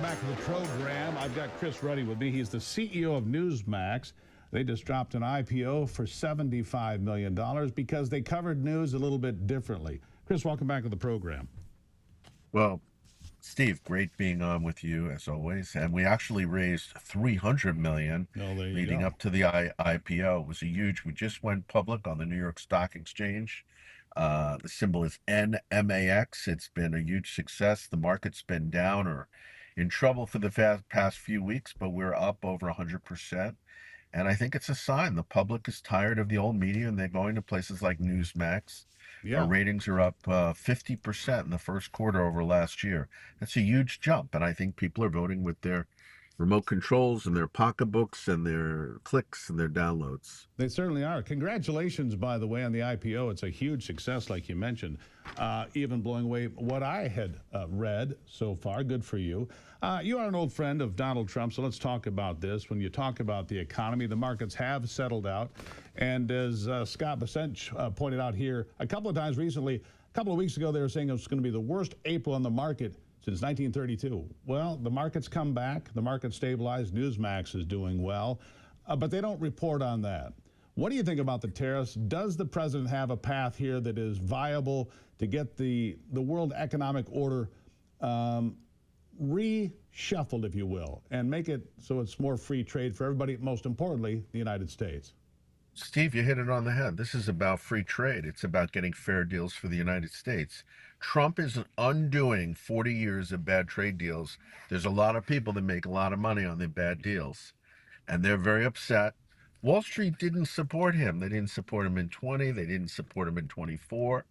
Back to the program. I've got Chris Ruddy with me. He's the CEO of NewsMax. They just dropped an IPO for $75 million because they covered news a little bit differently. Chris, welcome back to the program. Well, Steve, great being on with you as always. And we actually raised 300 million Oh, there you leading go. up to the IPO. It was a huge. We just went public on the New York Stock Exchange. The symbol is NMAX. It's been a huge success. The market's been down or in trouble for the past few weeks, but we're up over 100%. And I think it's a sign the public is tired of the old media and they're going to places like Newsmax. Our Yeah. ratings are up 50% in the first quarter over last year. That's a huge jump. And I think people are voting with their remote controls and their pocketbooks and their clicks and their downloads. They certainly are. Congratulations, by the way, on the IPO. It's a huge success, like you mentioned, even blowing away what I had read so far. Good for you. You are an old friend of Donald Trump, so let's talk about this. When you talk about the economy, the markets have settled out. And as Scott Besench pointed out here a couple of times recently, a couple of weeks ago, they were saying it was going to be the worst April on the market since 1932. Well, the market's come back. The market stabilized. Newsmax is doing well, but they don't report on that. What do you think about the tariffs? Does the president have a path here that is viable to get the world economic order reshuffled, if you will, and make it so it's more free trade for everybody, most importantly, the United States? Steve, you hit it on the head. This is about free trade. It's about getting fair deals for the United States. Trump is undoing 40 years of bad trade deals. There's a lot of people that make a lot of money on the bad deals, and they're very upset. Wall Street didn't support him. They didn't support him in 20. They didn't support him in 24.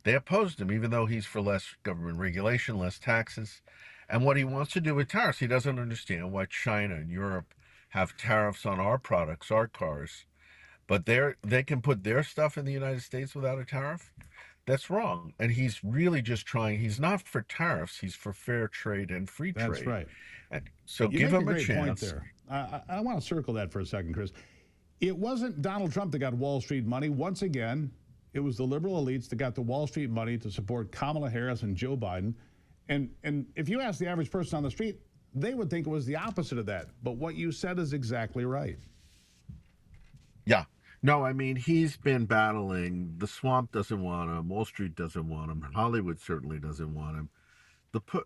They opposed him, even though he's for less government regulation, less taxes. And what he wants to do with tariffs, he doesn't understand why China and Europe have tariffs on our products, our cars, but they can put their stuff in the United States without a tariff. That's wrong. And he's really just trying, he's not for tariffs, he's for fair trade and free That's trade. right. And so You give make a him a great point chance. there. I want to circle that for a second, Chris. It wasn't Donald Trump that got Wall Street money. Once again, it was the liberal elites that got the Wall Street money to support Kamala Harris and Joe Biden. And if you ask the average person on the street, they would think it was the opposite of that. But what you said is exactly right. Yeah. No, I mean, he's been battling. The swamp doesn't want him. Wall Street doesn't want him. Hollywood certainly doesn't want him.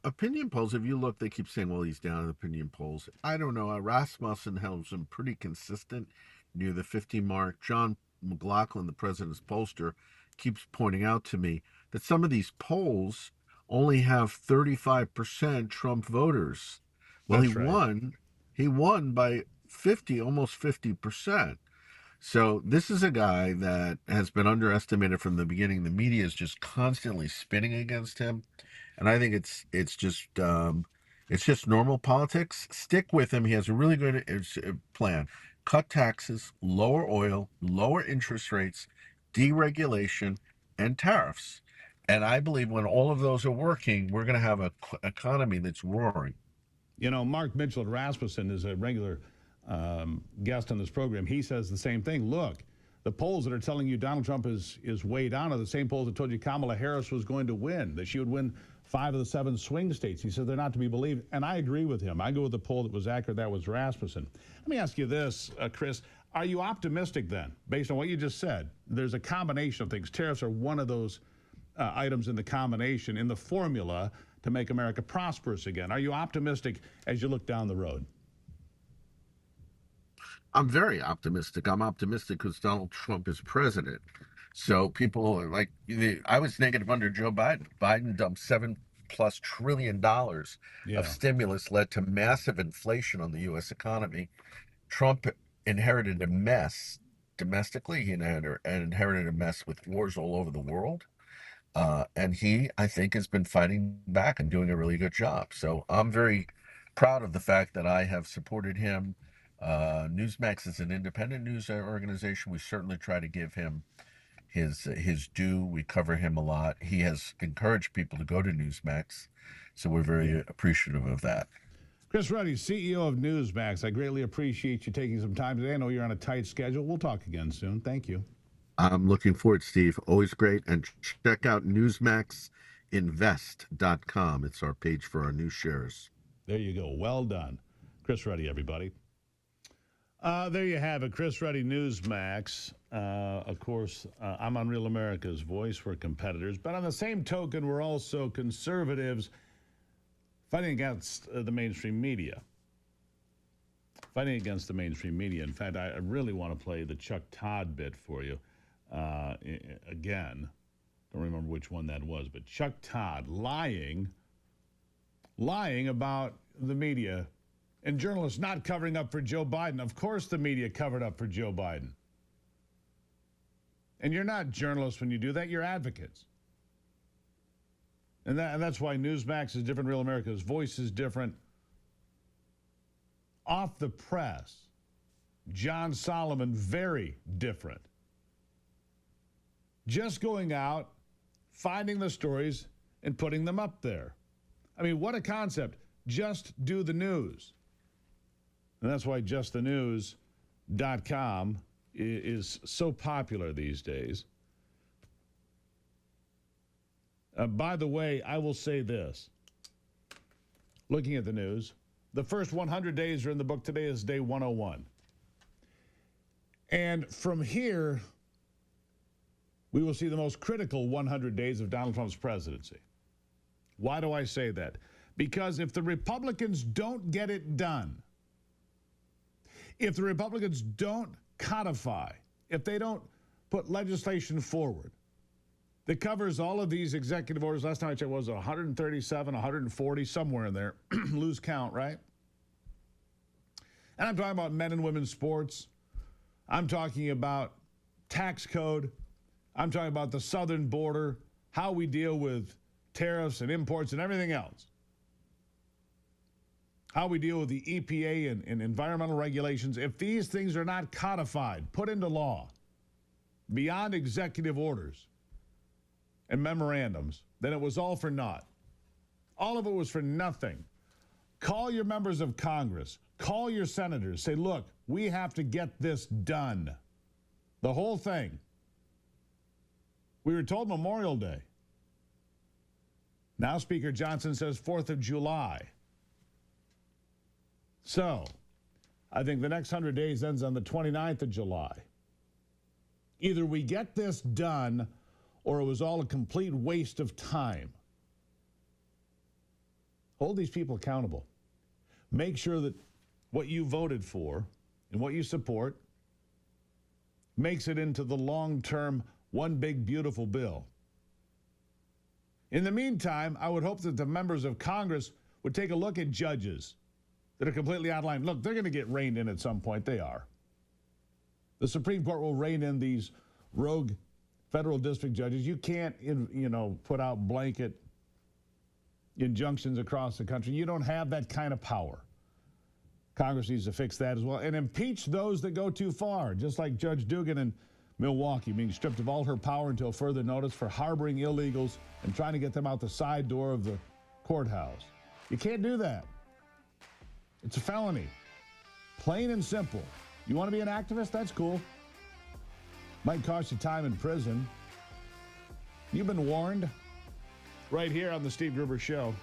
Opinion polls, if you look, they keep saying, well, he's down in opinion polls. I don't know. Rasmussen helps him pretty consistent near the 50 mark. John McLaughlin, the president's pollster, keeps pointing out to me that some of these polls only have 35% Trump voters. Well, he That's right. won. He won by 50, almost 50%. So this is a guy that has been underestimated from the beginning. The media is just constantly spinning against him, and I think it's just normal politics. Stick with him. He has a really good plan: cut taxes, lower oil, lower interest rates, deregulation, and tariffs. And I believe when all of those are working, we're going to have an economy that's roaring. You know, Mark Mitchell at Rasmussen is a regular guest on this program. He says the same thing. Look, the polls that are telling you Donald Trump is way down are the same polls that told you Kamala Harris was going to win, that she would win 5 of the 7 swing states. He said they're not to be believed. And I agree with him. I go with the poll that was accurate. That was Rasmussen. Let me ask you this, Chris. Are you optimistic then, based on what you just said? There's a combination of things. Tariffs are one of those items in the combination, in the formula to make America prosperous again. Are you optimistic as you look down the road? I'm very optimistic. I'm optimistic because Donald Trump is president. So people are like, I was negative under Joe Biden. Biden dumped $7+ trillion of Yeah, stimulus, led to massive inflation on the U.S. economy. Trump inherited a mess domestically. He inherited a mess with wars all over the world. And he, I think, has been fighting back and doing a really good job. So I'm very proud of the fact that I have supported him. Newsmax is an independent news organization. We certainly try to give him his due. We cover him a lot. He has encouraged people to go to Newsmax, so we're yeah. very appreciative of that. Chris Ruddy, CEO of Newsmax. I greatly appreciate you taking some time today. I know you're on a tight schedule. We'll talk again soon. Thank you. I'm looking forward, Steve. Always great. And check out newsmaxinvest.com. It's our page for our new shares. There you go. Well done. Chris Ruddy, everybody. There you have it. Chris Ruddy, NewsMax. Of course, I'm on Real America's Voice. We're competitors. But on the same token, we're also conservatives fighting against the mainstream media. Fighting against the mainstream media. In fact, I really want to play the Chuck Todd bit for you again. Don't remember which one that was, but Chuck Todd lying about the media and journalists not covering up for Joe Biden. Of course the media covered up for Joe Biden. And you're not journalists when you do that, you're advocates. And that's why NewsMax is different, Real America's Voice is different. Off the press, John Solomon, very different. Just going out, finding the stories, and putting them up there. I mean, what a concept. Just do the news. And that's why justthenews.com is so popular these days. By the way, I will say this. Looking at the news, the first 100 days are in the book. Today is day 101. And from here, we will see the most critical 100 days of Donald Trump's presidency. Why do I say that? Because if the Republicans don't get it done, if the Republicans don't codify, if they don't put legislation forward that covers all of these executive orders, last time I checked was 137, 140, somewhere in there, lose count, right? And I'm talking about men and women's sports. I'm talking about tax code. I'm talking about the southern border, how we deal with tariffs and imports and everything else. How we deal with the EPA and environmental regulations. If these things are not codified, put into law, beyond executive orders and memorandums, then it was all for naught. All of it was for nothing. Call your members of Congress. Call your senators. Say, look, we have to get this done. The whole thing. We were told Memorial Day. Now Speaker Johnson says 4th of July. So, I think the next 100 days ends on the 29th of July. Either we get this done or it was all a complete waste of time. Hold these people accountable. Make sure that what you voted for and what you support makes it into the long-term one big beautiful bill. In the meantime, I would hope that the members of Congress would take a look at judges that are completely out of line. Look, they're going to get reined in at some point. They are. The Supreme Court will rein in these rogue federal district judges. You can't, put out blanket injunctions across the country. You don't have that kind of power. Congress needs to fix that as well and impeach those that go too far, just like Judge Dugan in Milwaukee being stripped of all her power until further notice for harboring illegals and trying to get them out the side door of the courthouse. You can't do that. It's a felony. Plain and simple. You want to be an activist? That's cool. Might cost you time in prison. You've been warned right here on the Steve Gruber Show.